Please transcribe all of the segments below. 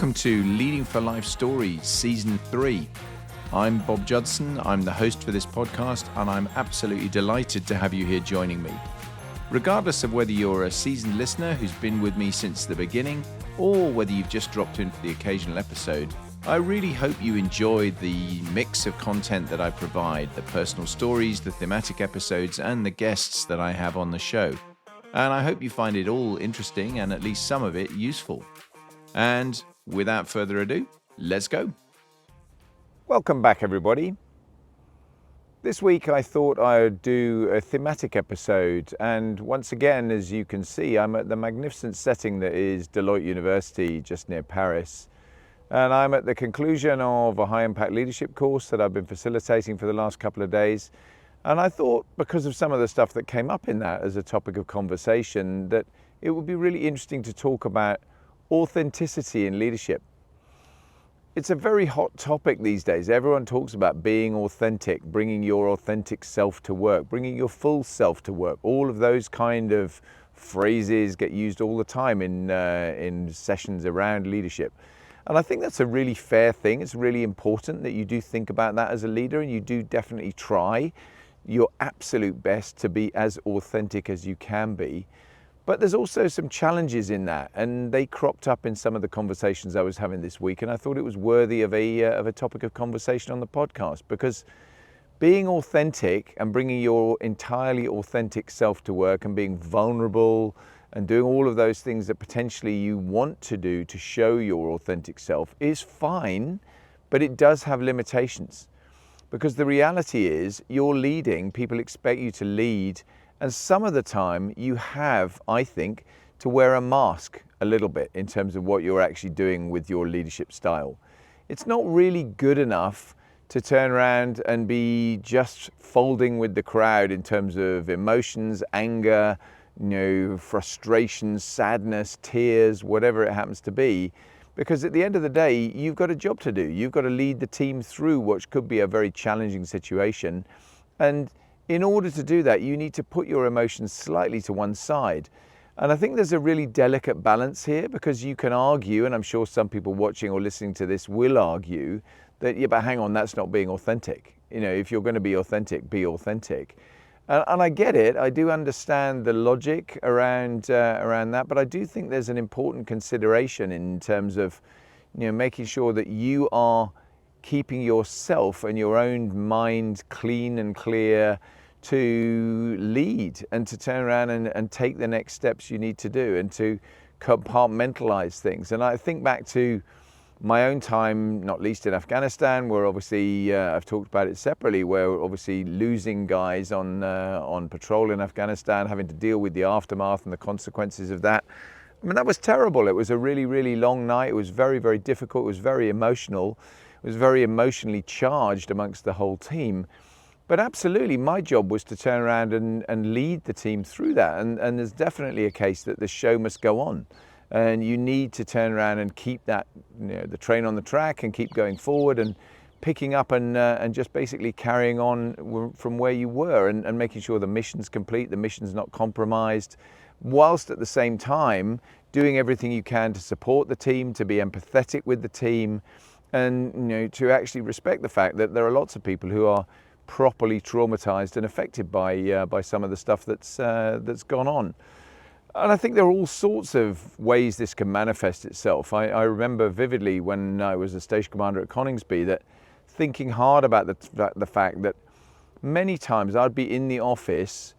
welcome to Leading for Life Stories, Season 3. I'm Bob Judson, I'm the host for this podcast, and I'm absolutely delighted to have you here joining me. Regardless of whether you're a seasoned listener who's been with me since the beginning, or whether you've just dropped in for the occasional episode, I really hope you enjoyed the mix of content that I provide, the personal stories, the thematic episodes, and the guests that I have on the show. And I hope you find it all interesting and at least some of it useful. And without further ado, let's go. Welcome back, everybody. This week I thought I would do a thematic episode, and once again, as you can see, I'm at the magnificent setting that is Deloitte University just near Paris, and I'm at the conclusion of a high-impact leadership course that I've been facilitating for the last couple of days. And I thought, because of some of the stuff that came up in that as a topic of conversation, that it would be really interesting to talk about authenticity in leadership. It's a very hot topic these days. Everyone talks about being authentic, bringing your authentic self to work, bringing your full self to work. All of those kind of phrases get used all the time in sessions around leadership. And I think that's a really fair thing. It's really important that you do think about that as a leader, and you do definitely try your absolute best to be as authentic as you can be. But there's also some challenges in that, and they cropped up in some of the conversations I was having this week, and I thought it was worthy of a topic of conversation on the podcast, because being authentic and bringing your entirely authentic self to work and being vulnerable and doing all of those things that potentially you want to do to show your authentic self is fine, but it does have limitations. Because the reality is, you're leading, people expect you to lead, and some of the time you have, I think, to wear a mask a little bit in terms of what you're actually doing with your leadership style. It's not really good enough to turn around and be just folding with the crowd in terms of emotions, anger, frustration, sadness, tears, whatever it happens to be. Because at the end of the day, you've got a job to do. You've got to lead the team through what could be a very challenging situation. And in order to do that, you need to put your emotions slightly to one side. And I think there's a really delicate balance here, because you can argue, and I'm sure some people watching or listening to this will argue, that, yeah, but hang on, that's not being authentic. If you're going to be authentic, be authentic. And I get it. I do understand the logic around that, but I do think there's an important consideration in terms of, making sure that you are keeping yourself and your own mind clean and clear to lead and to turn around and take the next steps you need to do and to compartmentalize things. And I think back to my own time, not least in Afghanistan, where obviously I've talked about it separately, where obviously losing guys on patrol in Afghanistan, having to deal with the aftermath and the consequences of that. I mean, that was terrible. It was a really, really long night. It was very, very difficult. It was very emotional. It was very emotionally charged amongst the whole team. But absolutely, my job was to turn around and lead the team through that. And there's definitely a case that the show must go on. And you need to turn around and keep that, the train on the track and keep going forward and picking up and just basically carrying on from where you were and making sure the mission's complete, the mission's not compromised, whilst at the same time doing everything you can to support the team, to be empathetic with the team, and to actually respect the fact that there are lots of people who are properly traumatized and affected by some of the stuff that's gone on. And I think there are all sorts of ways this can manifest itself. I remember vividly when I was a station commander at Coningsby that thinking hard about the fact that many times I'd be in the office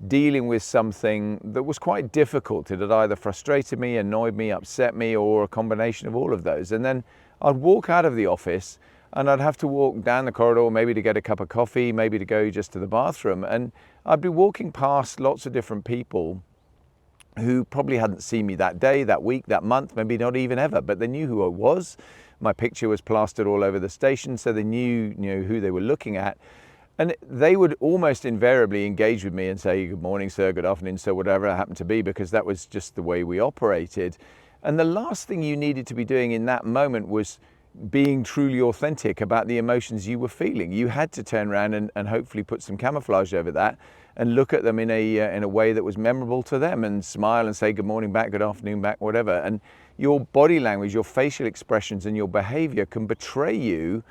dealing with something that was quite difficult. It had either frustrated me, annoyed me, upset me, or a combination of all of those. And then I'd walk out of the office and I'd have to walk down the corridor, maybe to get a cup of coffee, maybe to go just to the bathroom. And I'd be walking past lots of different people who probably hadn't seen me that day, that week, that month, maybe not even ever, but they knew who I was. My picture was plastered all over the station, so they knew who they were looking at. And they would almost invariably engage with me and say, "Good morning, sir, good afternoon, sir," whatever it happened to be, because that was just the way we operated. And the last thing you needed to be doing in that moment was being truly authentic about the emotions you were feeling. You had to turn around and hopefully put some camouflage over that and look at them in a way that was memorable to them and smile and say good morning back, good afternoon back, whatever. And your body language, your facial expressions and your behavior can betray you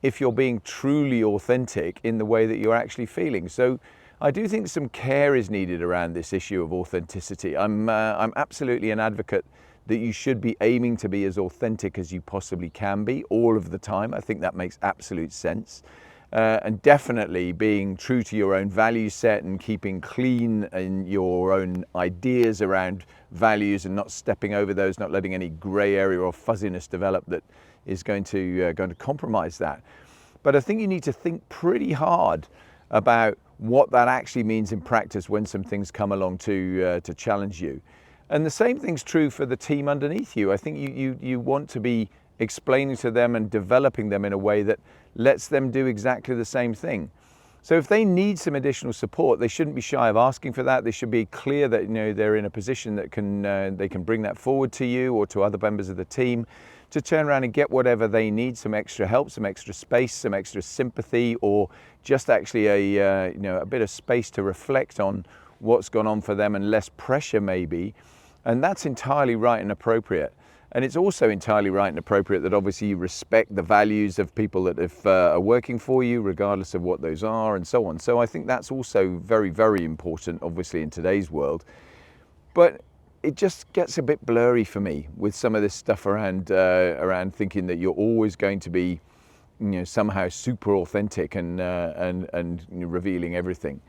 if you're being truly authentic in the way that you're actually feeling. So I do think some care is needed around this issue of authenticity. I'm absolutely an advocate that you should be aiming to be as authentic as you possibly can be all of the time. I think that makes absolute sense. And definitely being true to your own value set and keeping clean in your own ideas around values and not stepping over those, not letting any grey area or fuzziness develop that is going to compromise that. But I think you need to think pretty hard about what that actually means in practice when some things come along to challenge you. And the same thing's true for the team underneath you. I think you want to be explaining to them and developing them in a way that lets them do exactly the same thing. So if they need some additional support, they shouldn't be shy of asking for that. They should be clear that they're in a position that they can bring that forward to you or to other members of the team to turn around and get whatever they need, some extra help, some extra space, some extra sympathy, or just actually a bit of space to reflect on what's gone on for them and less pressure maybe. And that's entirely right and appropriate. And it's also entirely right and appropriate that obviously you respect the values of people that are working for you, regardless of what those are and so on. So I think that's also very, very important, obviously, in today's world. But it just gets a bit blurry for me with some of this stuff around thinking that you're always going to be somehow super authentic and revealing everything.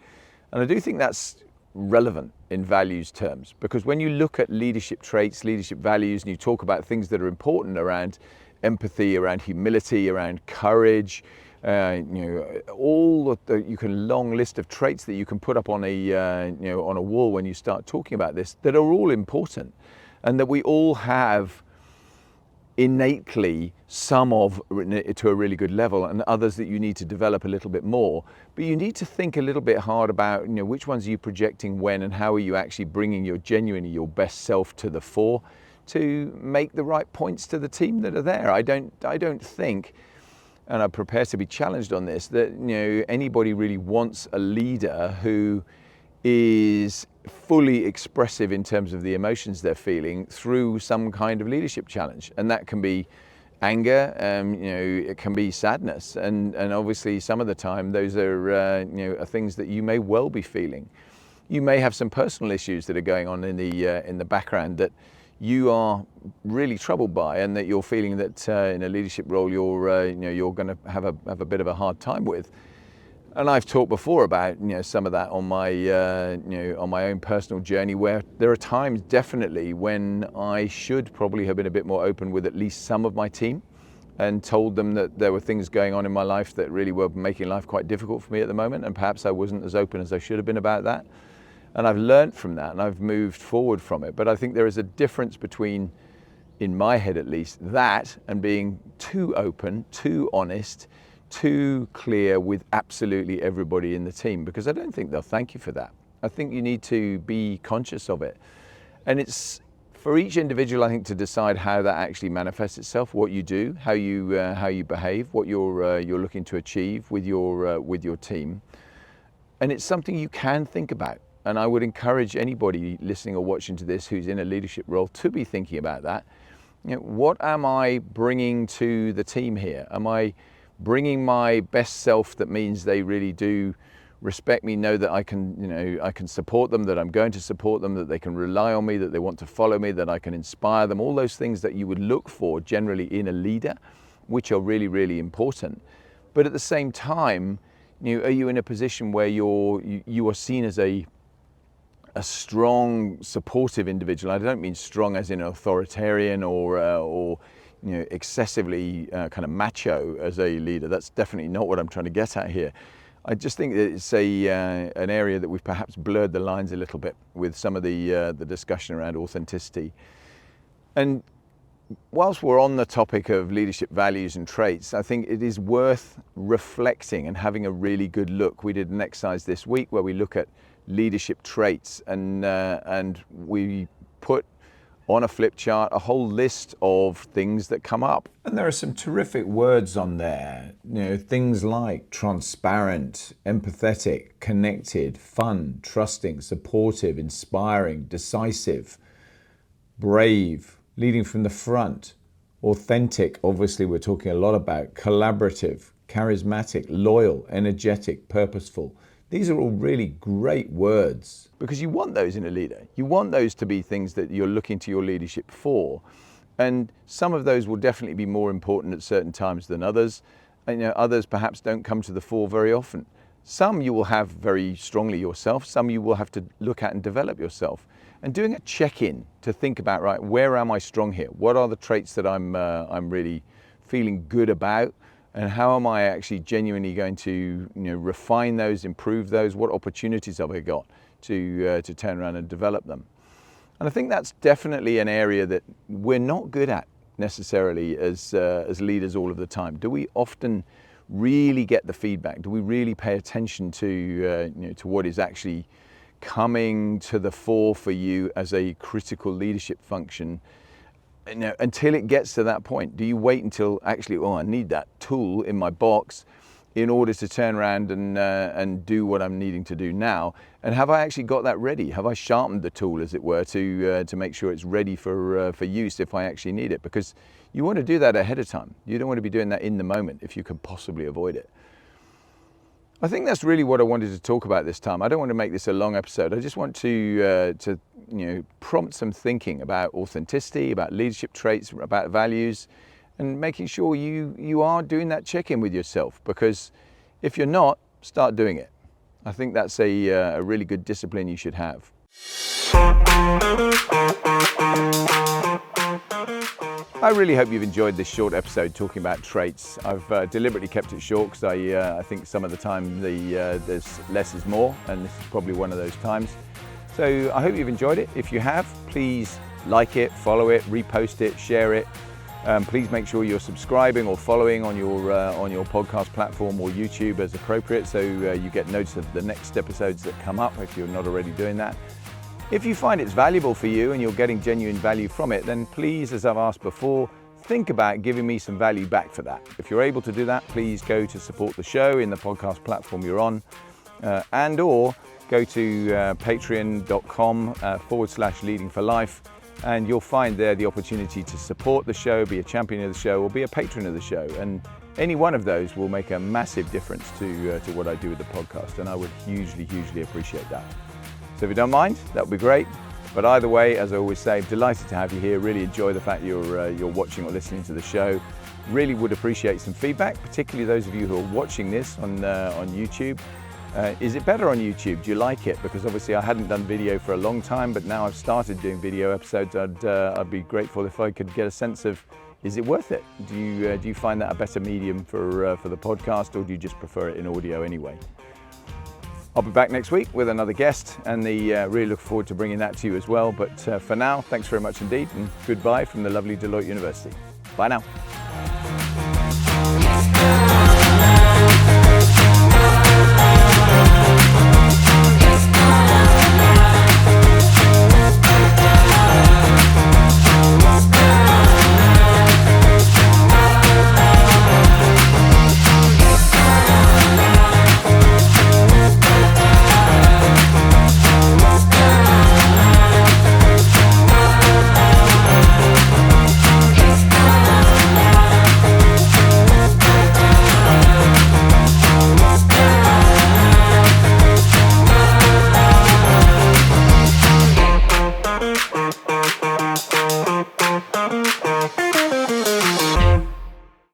And I do think that's relevant in values terms, because when you look at leadership traits, leadership values, and you talk about things that are important around empathy, around humility, around courage, all of the long list of traits that you can put up on a wall when you start talking about this, that are all important, and that we all have innately some of to a really good level, and others that you need to develop a little bit more. But you need to think a little bit hard about which ones are you projecting when, and how are you actually bringing your best self to the fore to make the right points to the team that are there. I don't think, and I'm prepared to be challenged on this, that anybody really wants a leader who is fully expressive in terms of the emotions they're feeling through some kind of leadership challenge. And that can be anger, it can be sadness, and obviously some of the time those are things that you may well be feeling. You may have some personal issues that are going on in the background that you are really troubled by, and that you're feeling that in a leadership role you're going to have a bit of a hard time with. And I've talked before about some of that on my on my own personal journey, where there are times definitely when I should probably have been a bit more open with at least some of my team, and told them that there were things going on in my life that really were making life quite difficult for me at the moment, and perhaps I wasn't as open as I should have been about that. And I've learned from that, and I've moved forward from it. But I think there is a difference between, in my head at least, that and being too open, too honest, too clear with absolutely everybody in the team, because I don't think they'll thank you for that. I think you need to be conscious of it. And it's for each individual, I think, to decide how that actually manifests itself, what you do, how you behave, what you're looking to achieve with your team. And it's something you can think about. And I would encourage anybody listening or watching to this who's in a leadership role to be thinking about that. What am I bringing to the team here? Am I bringing my best self that means they really do respect me, know that I can support them, that I'm going to support them, that they can rely on me, that they want to follow me, that I can inspire them, all those things that you would look for generally in a leader, which are really, really important. But at the same time, are you in a position where you are seen as a strong, supportive individual? I don't mean strong as in authoritarian or excessively kind of macho as a leader. That's definitely not what I'm trying to get at here. I just think that it's an area that we've perhaps blurred the lines a little bit with some of the discussion around authenticity. And whilst we're on the topic of leadership values and traits, I think it is worth reflecting and having a really good look. We did an exercise this week where we look at leadership traits, and we put on a flip chart a whole list of things that come up. And there are some terrific words on there. Things like transparent, empathetic, connected, fun, trusting, supportive, inspiring, decisive, brave, leading from the front, authentic, obviously we're talking a lot about, collaborative, charismatic, loyal, energetic, purposeful. These are all really great words because you want those in a leader. You want those to be things that you're looking to your leadership for. And some of those will definitely be more important at certain times than others. And, others perhaps don't come to the fore very often. Some you will have very strongly yourself. Some you will have to look at and develop yourself. And doing a check-in to think about, right, where am I strong here? What are the traits that I'm really feeling good about? And how am I actually genuinely going to refine those, improve those? What opportunities have I got to turn around and develop them? And I think that's definitely an area that we're not good at necessarily as leaders all of the time. Do we often really get the feedback? Do we really pay attention to to what is actually coming to the fore for you as a critical leadership function? Until it gets to that point, do you wait until actually, I need that tool in my box in order to turn around and do what I'm needing to do now? And have I actually got that ready? Have I sharpened the tool, as it were, to make sure it's ready for use if I actually need it? Because you want to do that ahead of time. You don't want to be doing that in the moment if you can possibly avoid it. I think that's really what I wanted to talk about this time. I don't want to make this a long episode. I just want to prompt some thinking about authenticity, about leadership traits, about values, and making sure you are doing that check-in with yourself. Because if you're not, start doing it. I think that's a really good discipline you should have. I really hope you've enjoyed this short episode talking about traits. I've deliberately kept it short because I think some of the time there's less is more, and this is probably one of those times. So I hope you've enjoyed it. If you have, please like it, follow it, repost it, share it. Please make sure you're subscribing or following on your podcast platform or YouTube as appropriate, so you get notice of the next episodes that come up if you're not already doing that. If you find it's valuable for you and you're getting genuine value from it, then please, as I've asked before, think about giving me some value back for that. If you're able to do that, please go to support the show in the podcast platform you're on, and or go to patreon.com/leading for life, and you'll find there the opportunity to support the show, be a champion of the show, or be a patron of the show. And any one of those will make a massive difference to what I do with the podcast, and I would hugely appreciate that. So if you don't mind, that would be great. But either way, as I always say, delighted to have you here. Really enjoy the fact you're watching or listening to the show. Really would appreciate some feedback, particularly those of you who are watching this on YouTube. Is it better on YouTube? Do you like it? Because obviously I hadn't done video for a long time, but now I've started doing video episodes. I'd be grateful if I could get a sense of, is it worth it? Do you find that a better medium for the podcast, or do you just prefer it in audio anyway? I'll be back next week with another guest, and really look forward to bringing that to you as well. But for now, thanks very much indeed, and goodbye from the lovely Deloitte University. Bye now.